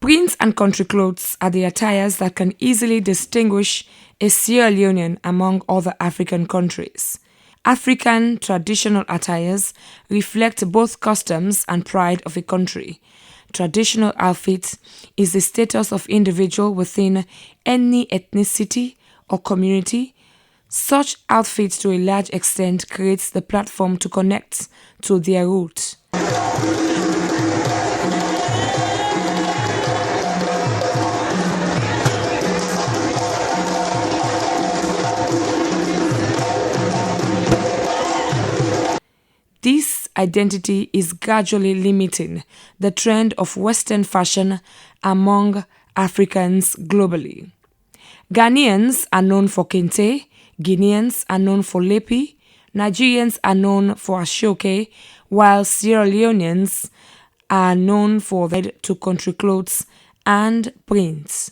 Prints and country clothes are the attires that can easily distinguish a Sierra Leonean among other African countries. African traditional attires reflect both customs and pride of a country. Traditional outfit is the status of individual within any ethnicity or community. Such outfits to a large extent creates the platform to connect to their roots. This identity is gradually limiting the trend of Western fashion among Africans globally. Ghanaians are known for kente, Guineans are known for lepi, Nigerians are known for ashoke, while Sierra Leoneans are known for to country clothes and prints.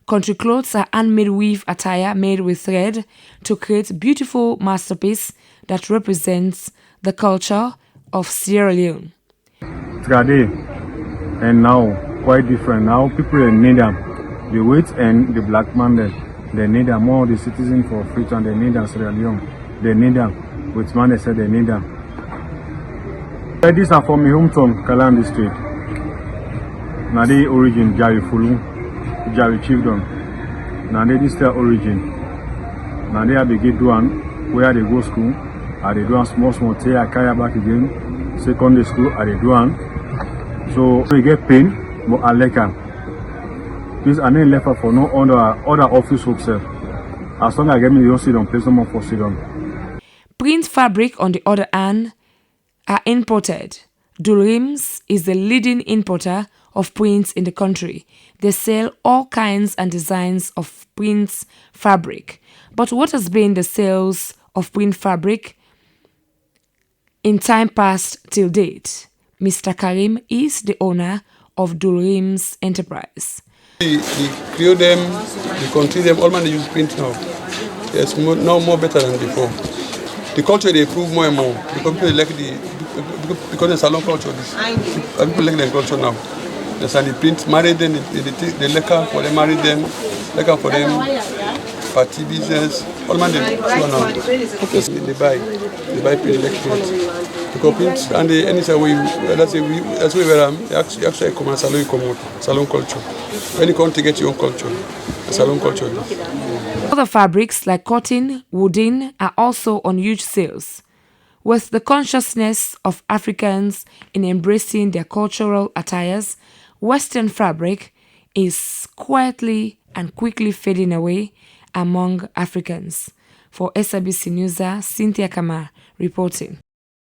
Country clothes are handmade weave attire made with thread to create beautiful masterpiece that represents the culture of Sierra Leone. Today and now quite different. Now people need them. The white and the black man they need them more. The citizen for freedom they need them. Sierra Leone they need them. White man they said they need them. These are from my hometown, Kalan district. Now the origin Jari Fulu, Jari Chiefdom. Now they this their origin. Now they have the gate one where they go school. I dey do one small thing, I carry back again. Secondary school, I dey do one. So we get pain, but I like her. This I need left her for no other office work self. As long as I get me the sit down, place someone for sit down. Print fabric, on the other hand, are imported. Dulrims is the leading importer of prints in the country. They sell all kinds and designs of prints fabric. But what has been the sales of print fabric in time past till date? Mr. Karim is the owner of Dulrims Enterprise. We create them, we continue them, all man they use print now. Yes, now more better than before. The culture they improve more and more because people like because the salon culture. People like the culture now. Yes, and the print marry them, they lacquer for them, marry them, lacquer for them, party business, all man they now. Okay, they buy print like print. Because print and the anytime that's why we actually come and salon culture. When you come to get your own culture, salon culture. Other fabrics like cotton, woolen are also on huge sales. With the consciousness of Africans in embracing their cultural attires, Western fabric is quietly and quickly fading away among Africans. For SABC News, Cynthia Kamara reporting.